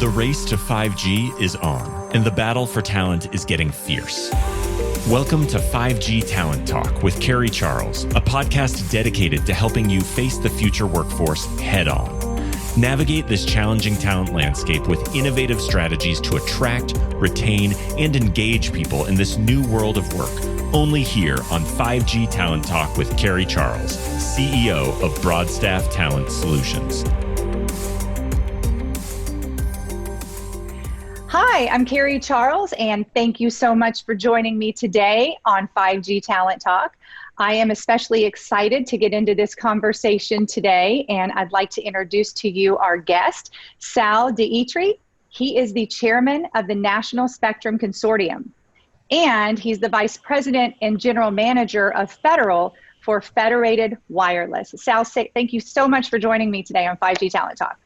The race to 5G is on, and the battle for talent is getting fierce. Welcome to 5G Talent Talk with Carrie Charles, a podcast dedicated to helping you face the future workforce head on. Navigate this challenging talent landscape with innovative strategies to attract, retain, and engage people in this new world of work. Only here on 5G Talent Talk with Carrie Charles, CEO of Broadstaff Talent Solutions. Hi, I'm Carrie Charles, and thank you so much for joining me today on 5G Talent Talk. I am especially excited to get into this conversation today, and I'd like to introduce to you our guest, Sal D'Itri. He is the chairman of the National Spectrum Consortium, and he's the vice president and general manager of Federal for Federated Wireless. Sal, thank you so much for joining me today on 5G Talent Talk.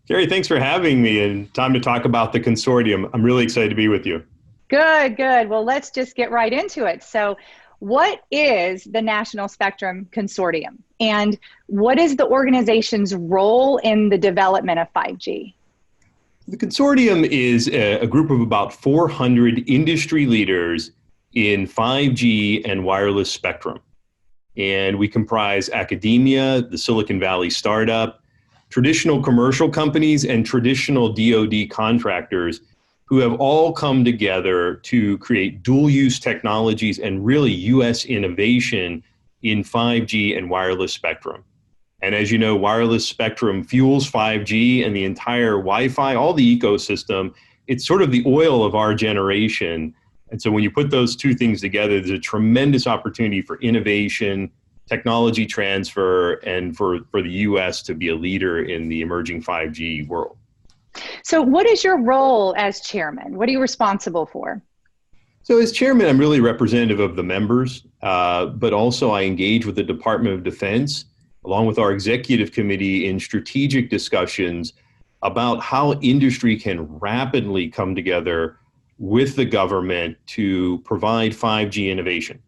Carrie, thanks for having me and time to talk about the consortium. I'm really excited to be with you. Good. Well, let's just get right into it. So what is the National Spectrum Consortium, and what is the organization's role in the development of 5G? The consortium is a group of about 400 industry leaders in 5G and wireless spectrum. And we comprise academia, the Silicon Valley startup, traditional commercial companies, and traditional DoD contractors who have all come together to create dual-use technologies and really U.S. innovation in 5G and wireless spectrum. And as you know, wireless spectrum fuels 5G and the entire Wi-Fi, all the ecosystem. It's sort of the oil of our generation. And so when you put those two things together, there's a tremendous opportunity for innovation, technology transfer, and for the U.S. to be a leader in the emerging 5G world. So what is your role as chairman? What are you responsible for? So as chairman, I'm really representative of the members, but also I engage with the Department of Defense, along with our executive committee, in strategic discussions about how industry can rapidly come together with the government to provide 5G innovation.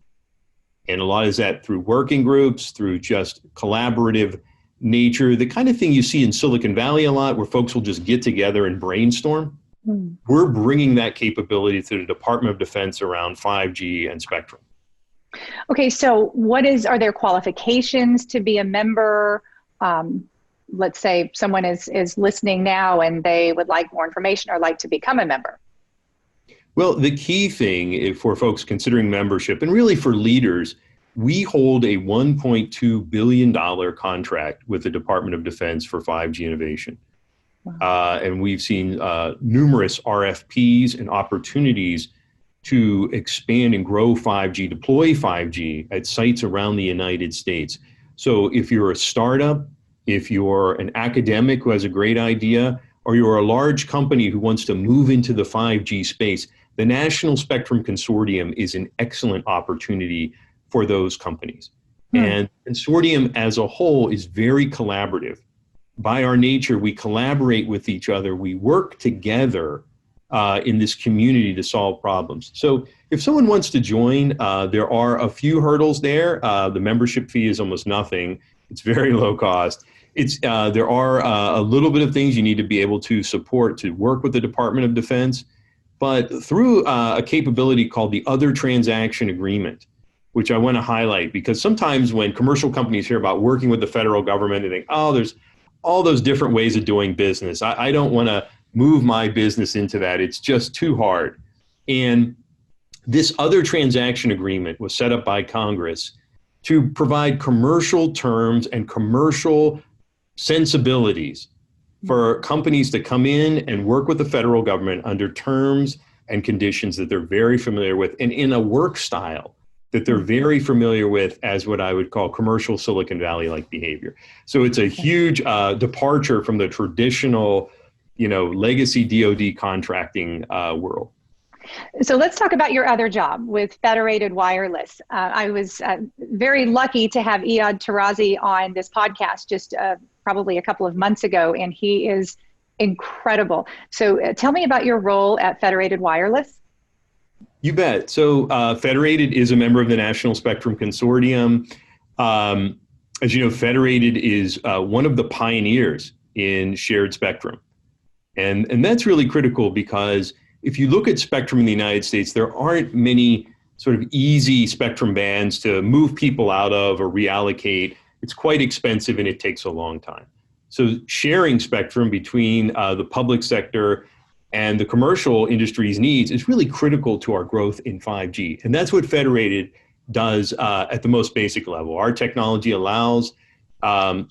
And a lot is that through working groups, through just collaborative nature, the kind of thing you see in Silicon Valley a lot, where folks will just get together and brainstorm. We're bringing that capability to the Department of Defense around 5G and spectrum. Okay, so are there qualifications to be a member? Let's say someone is listening now and they would like more information or like to become a member. Well, the key thing for folks considering membership, and really for leaders, we hold a $1.2 billion contract with the Department of Defense for 5G innovation. Wow. And we've seen numerous RFPs and opportunities to expand and grow 5G, deploy 5G at sites around the United States. So if you're a startup, if you're an academic who has a great idea, or you're a large company who wants to move into the 5G space, the National Spectrum Consortium is an excellent opportunity for those companies. And the consortium as a whole is very collaborative. By our nature, we collaborate with each other. We work together in this community to solve problems. So if someone wants to join, there are a few hurdles there. The membership fee is almost nothing. It's very low cost. There are a little bit of things you need to be able to support to work with the Department of Defense. But through a capability called the Other Transaction Agreement, which I want to highlight, because sometimes when commercial companies hear about working with the federal government, they think, oh, there's all those different ways of doing business. I don't want to move my business into that. It's just too hard. And this Other Transaction Agreement was set up by Congress to provide commercial terms and commercial sensibilities for companies to come in and work with the federal government under terms and conditions that they're very familiar with, and in a work style that they're very familiar with as what I would call commercial Silicon Valley-like behavior. So it's a huge departure from the traditional, legacy DoD contracting world. So let's talk about your other job with Federated Wireless. I was very lucky to have Iyad Tarazi on this podcast just probably a couple of months ago, and he is incredible. So tell me about your role at Federated Wireless. You bet. So Federated is a member of the National Spectrum Consortium. As you know, Federated is one of the pioneers in shared spectrum. And that's really critical because if you look at spectrum in the United States, there aren't many sort of easy spectrum bands to move people out of or reallocate. It's quite expensive and it takes a long time. So sharing spectrum between the public sector and the commercial industry's needs is really critical to our growth in 5G. And that's what Federated does at the most basic level. Our technology allows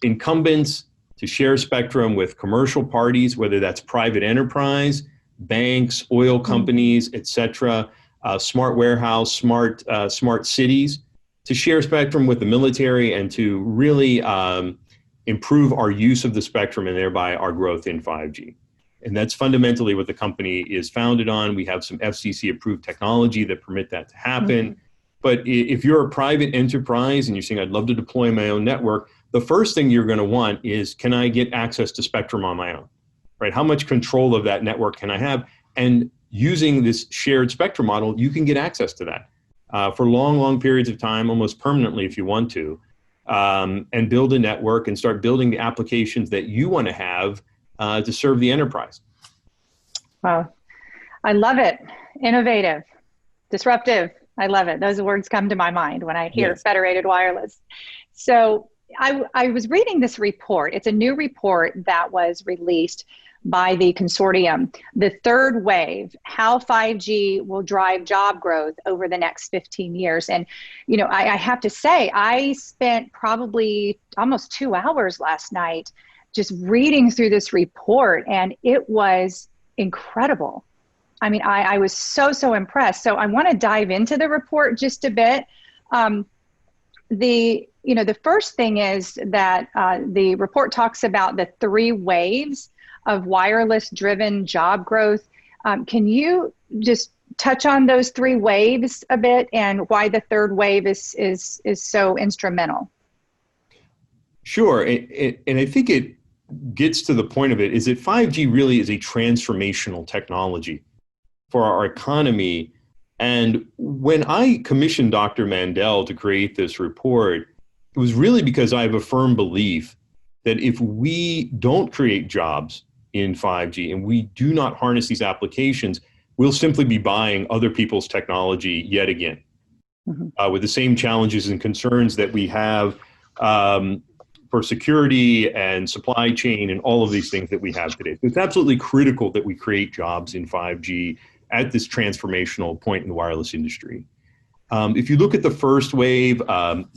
incumbents to share spectrum with commercial parties, whether that's private enterprise, banks, oil companies, et cetera, smart warehouse, smart cities, to share spectrum with the military and to really improve our use of the spectrum and thereby our growth in 5G. And that's fundamentally what the company is founded on. We have some FCC approved technology that permit that to happen. But if you're a private enterprise and you're saying, I'd love to deploy my own network, the first thing you're going to want is, can I get access to spectrum on my own? Right? How much control of that network can I have? And using this shared spectrum model, you can get access to that for long, long periods of time, almost permanently if you want to, and build a network and start building the applications that you want to have to serve the enterprise. Wow. I love it. Innovative, disruptive. I love it. Those words come to my mind when I hear Federated Wireless. So I was reading this report. It's a new report that was released by the Consortium, the third wave, how 5G will drive job growth over the next 15 years. And, you know, I have to say, I spent probably almost 2 hours last night just reading through this report, and it was incredible. I mean, I was so impressed. So I want to dive into the report just a bit. The first thing is that the report talks about the 3 waves of wireless-driven job growth. Can you just touch on those 3 waves a bit and why the third wave is so instrumental? Sure, and I think it gets to the point of it is that 5G really is a transformational technology for our economy. And when I commissioned Dr. Mandel to create this report, it was really because I have a firm belief that if we don't create jobs in 5G and we do not harness these applications, we'll simply be buying other people's technology yet again, with the same challenges and concerns that we have for security and supply chain and all of these things that we have today. So it's absolutely critical that we create jobs in 5G at this transformational point in the wireless industry. If you look at the first wave,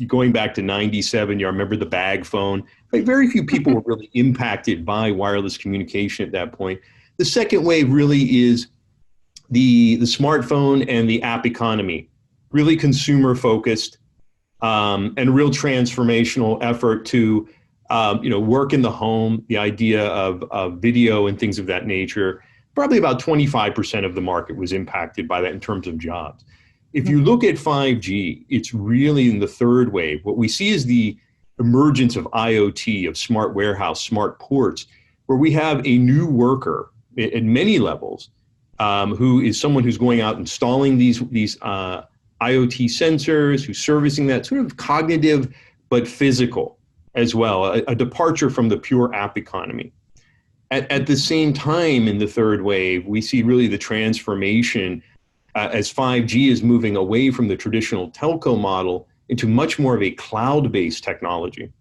going back to 97, you remember the bag phone. Like, very few people were really impacted by wireless communication at that point. The second wave really is the smartphone and the app economy, really consumer focused, and a real transformational effort to work in the home, the idea of video and things of that nature. Probably about 25% of the market was impacted by that in terms of jobs. If you look at 5G, it's really in the third wave. What we see is the emergence of IoT, of smart warehouse, smart ports, where we have a new worker at many levels who is someone who's going out installing these IoT sensors, who's servicing that sort of cognitive but physical as well, a departure from the pure app economy. At the same time, in the third wave, we see really the transformation as 5G is moving away from the traditional telco model into much more of a cloud-based technology.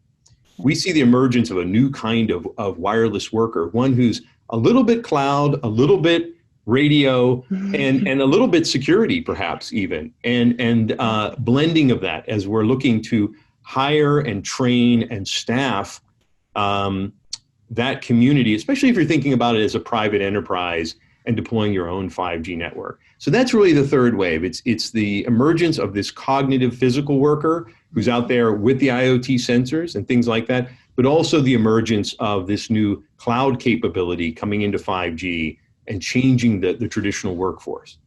We see the emergence of a new kind of wireless worker, one who's a little bit cloud, a little bit radio, and a little bit security, perhaps even, and blending of that as we're looking to hire and train and staff that community, especially if you're thinking about it as a private enterprise and deploying your own 5G network. So that's really the third wave. It's the emergence of this cognitive physical worker who's out there with the IoT sensors and things like that, but also the emergence of this new cloud capability coming into 5G and changing the traditional workforce.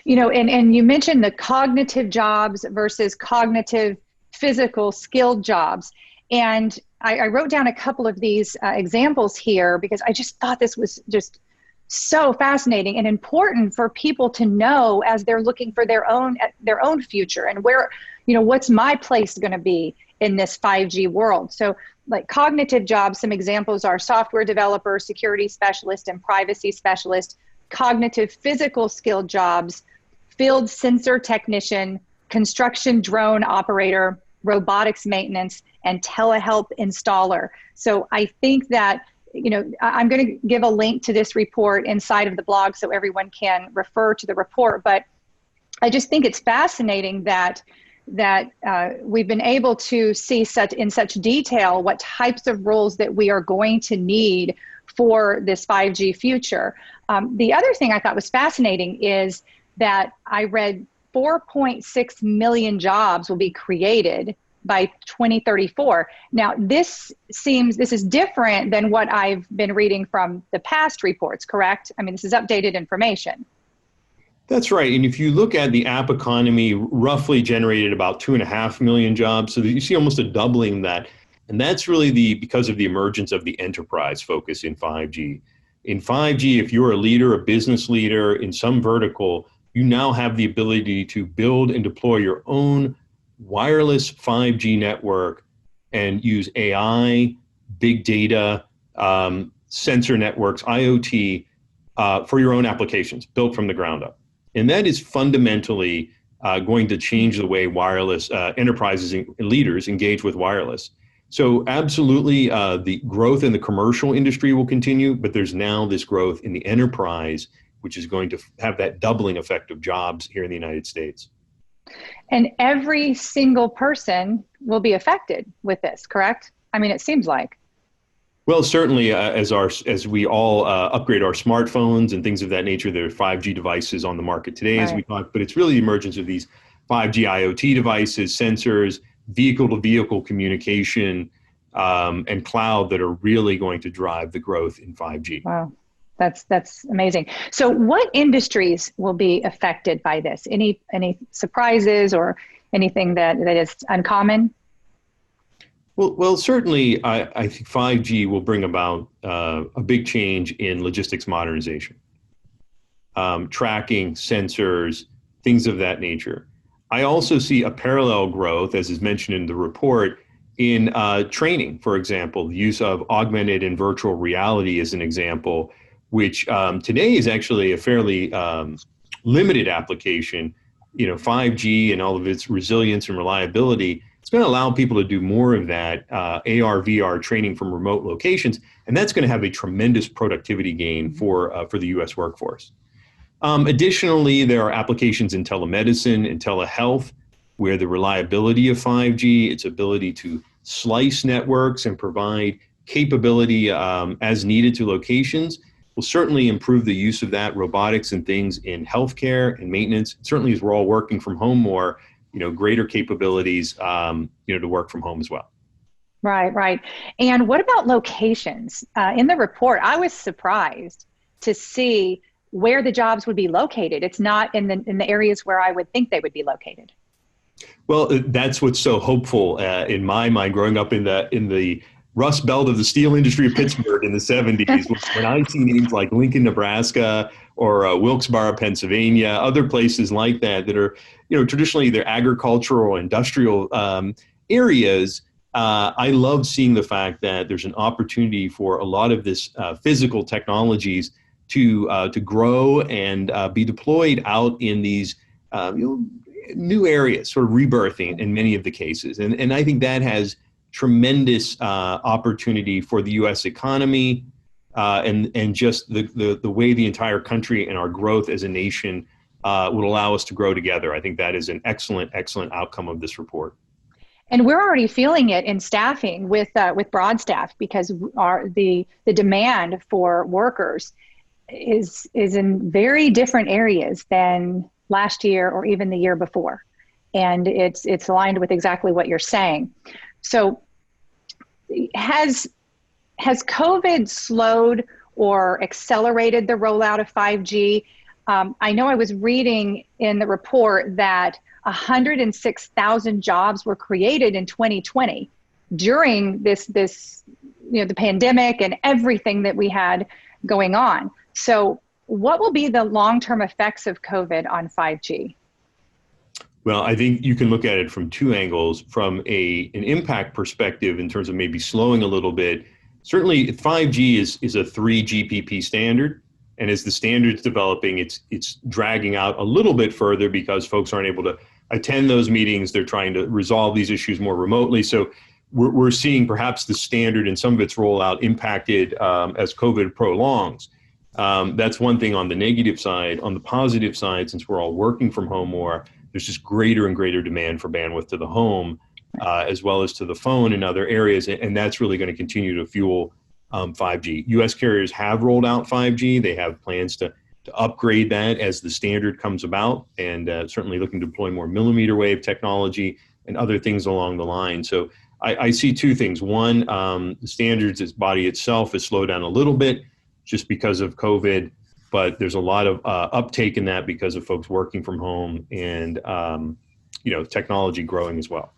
You know, and you mentioned the cognitive jobs versus cognitive physical skilled jobs. And I wrote down a couple of these examples here because I just thought this was just so fascinating and important for people to know as they're looking for their own future and where, you know, what's my place going to be. in this 5G world. So like cognitive jobs, some examples are software developer, security specialist, and privacy specialist. Cognitive physical skill jobs, field sensor technician, construction drone operator, robotics maintenance, and telehealth installer. So I think that, I'm going to give a link to this report inside of the blog so everyone can refer to the report. But I just think it's fascinating that we've been able to see in such detail what types of roles that we are going to need for this 5G future. The other thing I thought was fascinating is that I read 4.6 million jobs will be created by 2034. Now, this is different than what I've been reading from the past reports, correct? I mean, this is updated information. That's right. And if you look at the app economy, roughly generated about 2.5 million jobs. So you see almost a doubling that. And that's really because of the emergence of the enterprise focus in 5G. In 5G, if you're a leader, a business leader in some vertical, you now have the ability to build and deploy your own wireless 5G network and use AI, big data, sensor networks, IoT, for your own applications built from the ground up. And that is fundamentally going to change the way wireless enterprises and leaders engage with wireless. So absolutely, the growth in the commercial industry will continue, but there's now this growth in the enterprise, which is going to have that doubling effect of jobs here in the United States. And every single person will be affected with this, correct? I mean, it seems like. Well, certainly, as we all upgrade our smartphones and things of that nature, there are 5G devices on the market today, as we talked, but it's really the emergence of these 5G IoT devices, sensors, vehicle-to-vehicle communication, and cloud that are really going to drive the growth in 5G. Wow. That's amazing. So what industries will be affected by this? Any surprises or anything that is uncommon? Well, certainly I think 5G will bring about a big change in logistics modernization, tracking, sensors, things of that nature. I also see a parallel growth, as is mentioned in the report, in training, for example. The use of augmented and virtual reality is an example, which today is actually a fairly limited application. 5G and all of its resilience and reliability, it's going to allow people to do more of that AR, VR training from remote locations, and that's going to have a tremendous productivity gain for the U.S. workforce. Additionally, there are applications in telemedicine and telehealth, where the reliability of 5G, its ability to slice networks and provide capability as needed to locations, will certainly improve the use of that, robotics and things in healthcare and maintenance. Certainly, as we're all working from home more, greater capabilities, to work from home as well. Right. And what about locations? In the report, I was surprised to see where the jobs would be located. It's not in the areas where I would think they would be located. Well, that's what's so hopeful in my mind. Growing up in the Rust Belt of the steel industry of Pittsburgh in the 70s, when I see names like Lincoln, Nebraska, or Wilkes-Barre, Pennsylvania, other places like that are, traditionally they're agricultural, industrial areas. I love seeing the fact that there's an opportunity for a lot of this physical technologies to grow and be deployed out in these new areas, sort of rebirthing in many of the cases. And I think that has tremendous opportunity for the U.S. economy and just the way the entire country and our growth as a nation would allow us to grow together. I think that is an excellent outcome of this report. And we're already feeling it in staffing with broad staff, because the demand for workers is in very different areas than last year or even the year before. And it's aligned with exactly what you're saying. So has COVID slowed or accelerated the rollout of 5G? I know I was reading in the report that 106,000 jobs were created in 2020 during this the pandemic and everything that we had going on. So what will be the long-term effects of COVID on 5G? Well, I think you can look at it from two angles. From an impact perspective, in terms of maybe slowing a little bit, certainly 5G is a 3 GPP standard. And as the standard's developing, it's dragging out a little bit further because folks aren't able to attend those meetings. They're trying to resolve these issues more remotely. So we're seeing perhaps the standard and some of its rollout impacted as COVID prolongs. That's one thing on the negative side. On the positive side, since we're all working from home more, there's just greater and greater demand for bandwidth to the home, as well as to the phone and other areas. And that's really going to continue to fuel 5G. U.S. carriers have rolled out 5G. They have plans to upgrade that as the standard comes about, and certainly looking to deploy more millimeter wave technology and other things along the line. So I see two things. One, the standards body itself has slowed down a little bit just because of COVID, but there's a lot of uptake in that because of folks working from home and technology growing as well.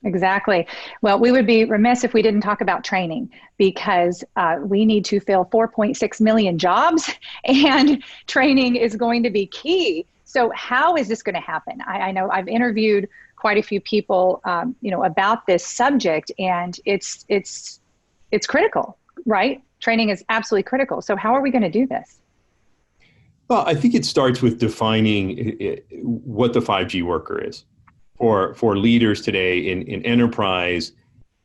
Exactly. Well, we would be remiss if we didn't talk about training, because we need to fill 4.6 million jobs, and training is going to be key. So how is this going to happen? I know I've interviewed quite a few people, about this subject, and it's critical, right? Training is absolutely critical. So how are we going to do this? Well, I think it starts with defining what the 5G worker is. For leaders today in enterprise,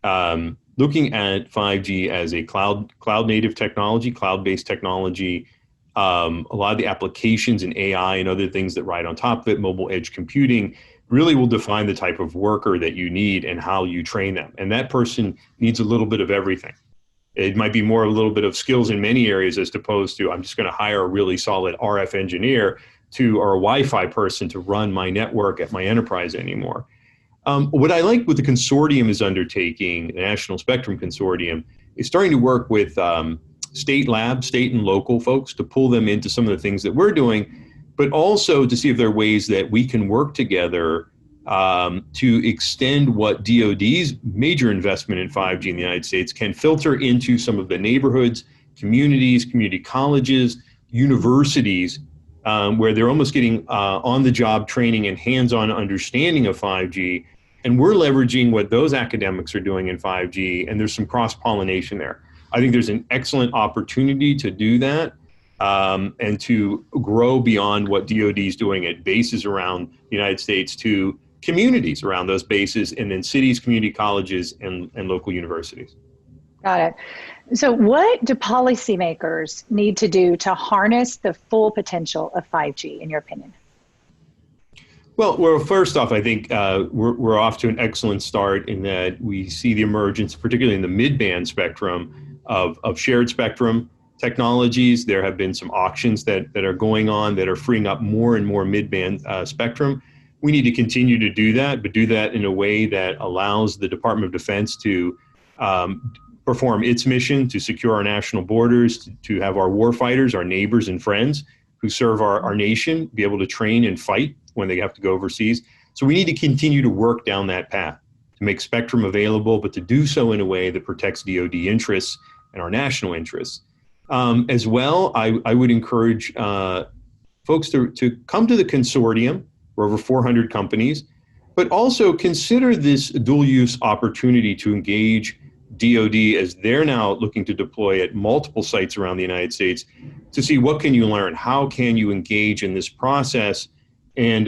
looking at 5G as a cloud native technology, cloud-based technology, a lot of the applications in AI and other things that ride on top of it, mobile edge computing, really will define the type of worker that you need and how you train them. And that person needs a little bit of everything. It might be more a little bit of skills in many areas as opposed to I'm just going to hire a really solid RF engineer or a Wi-Fi person to run my network at my enterprise anymore. What I like what the consortium is undertaking, the National Spectrum Consortium, is starting to work with state labs, state and local folks, to pull them into some of the things that we're doing, but also to see if there are ways that we can work together to extend what DoD's major investment in 5G in the United States can filter into some of the neighborhoods, communities, community colleges, universities, where they're almost getting on-the-job training and hands-on understanding of 5G. And we're leveraging what those academics are doing in 5G, and there's some cross-pollination there. I think there's an excellent opportunity to do that and to grow beyond what DoD is doing at bases around the United States to communities around those bases, and then cities, community colleges, and local universities. Got it. So what do policymakers need to do to harness the full potential of 5G, in your opinion? Well, first off, I think we're off to an excellent start in that we see the emergence, particularly in the mid-band spectrum, of shared spectrum technologies. There have been some auctions that are going on that are freeing up more and more mid-band spectrum. We need to continue to do that, but do that in a way that allows the Department of Defense to perform its mission to secure our national borders, to have our warfighters, our neighbors and friends who serve our nation, be able to train and fight when they have to go overseas. So we need to continue to work down that path to make spectrum available, but to do so in a way that protects DoD interests and our national interests. As well, I would encourage folks to come to the consortium. We're over 400 companies, but also consider this dual use opportunity to engage DoD as they're now looking to deploy at multiple sites around the United States to see what can you learn, how can you engage in this process, and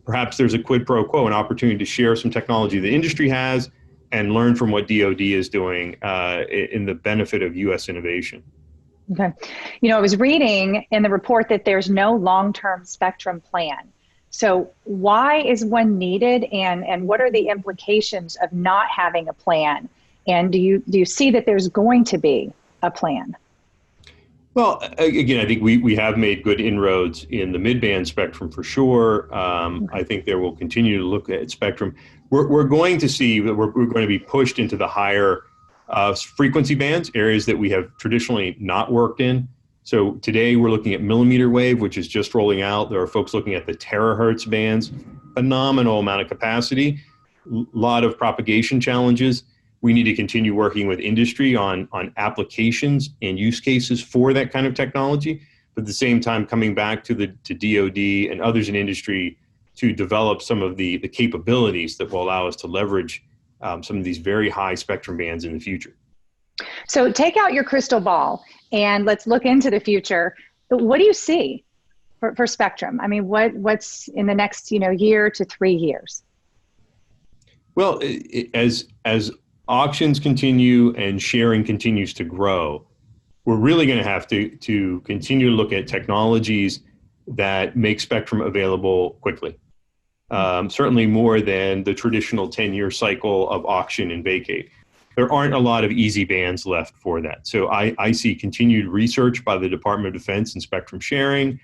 perhaps there's a quid pro quo, an opportunity to share some technology the industry has and learn from what DoD is doing in the benefit of U.S. innovation. Okay. I was reading in the report that there's no long-term spectrum plan. So why is one needed, and what are the implications of not having a plan? And do you see that there's going to be a plan? Well, again, I think we have made good inroads in the mid-band spectrum for sure. I think there will continue to look at spectrum. We're going to see that we're going to be pushed into the higher frequency bands, areas that we have traditionally not worked in. So today we're looking at millimeter wave, which is just rolling out. There are folks looking at the terahertz bands, phenomenal amount of capacity, a lot of propagation challenges. We need to continue working with industry on applications and use cases for that kind of technology, but at the same time coming back to DoD and others in industry to develop some of the capabilities that will allow us to leverage some of these very high spectrum bands in the future. So take out your crystal ball and let's look into the future. What do you see for spectrum? I mean, what's in the next year to 3 years? Well, as auctions continue and sharing continues to grow, we're really going to have to continue to look at technologies that make spectrum available quickly. Certainly more than the traditional 10-year cycle of auction and vacate. There aren't a lot of easy bands left for that. So I see continued research by the Department of Defense in spectrum sharing,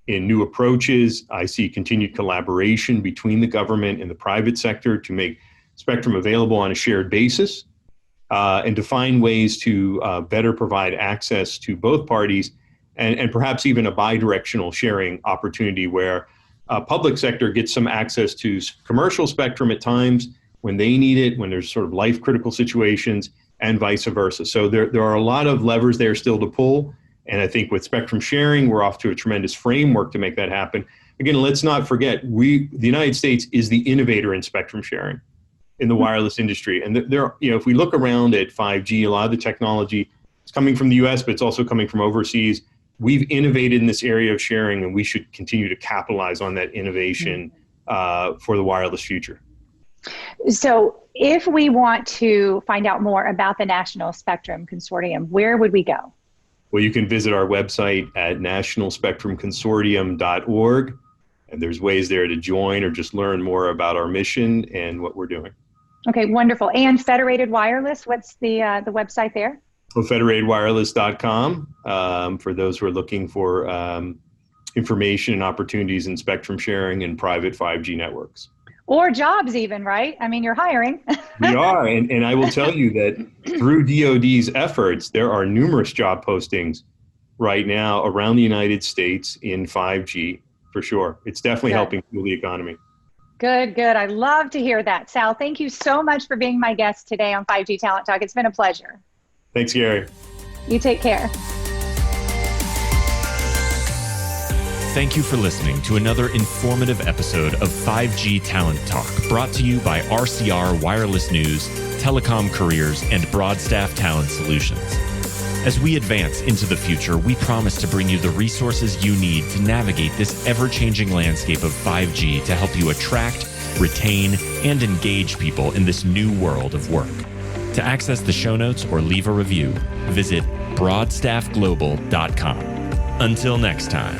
in new approaches. I see continued collaboration between the government and the private sector to make spectrum available on a shared basis, and to find ways to better provide access to both parties, and perhaps even a bi-directional sharing opportunity where public sector gets some access to commercial spectrum at times when they need it, when there's sort of life critical situations, and vice versa. So there are a lot of levers there still to pull. And I think with spectrum sharing, we're off to a tremendous framework to make that happen. Again, let's not forget, the United States is the innovator in spectrum sharing in the wireless industry. And if we look around at 5G, a lot of the technology is coming from the US, but it's also coming from overseas. We've innovated in this area of sharing, and we should continue to capitalize on that innovation for the wireless future. So if we want to find out more about the National Spectrum Consortium, where would we go? Well, you can visit our website at nationalspectrumconsortium.org, and there's ways there to join or just learn more about our mission and what we're doing. Okay, wonderful. And Federated Wireless, what's the website there? Federatedwireless.com for those who are looking for information and opportunities in spectrum sharing and private 5G networks. Or jobs even, right? I mean, you're hiring. We are, and I will tell you that through DoD's efforts, there are numerous job postings right now around the United States in 5G, for sure. It's definitely helping fuel the economy. Good. I love to hear that. Sal, thank you so much for being my guest today on 5G Talent Talk. It's been a pleasure. Thanks, Gary. You take care. Thank you for listening to another informative episode of 5G Talent Talk, brought to you by RCR Wireless News, Telecom Careers, and Broadstaff Talent Solutions. As we advance into the future, we promise to bring you the resources you need to navigate this ever-changing landscape of 5G to help you attract, retain, and engage people in this new world of work. To access the show notes or leave a review, visit broadstaffglobal.com. Until next time.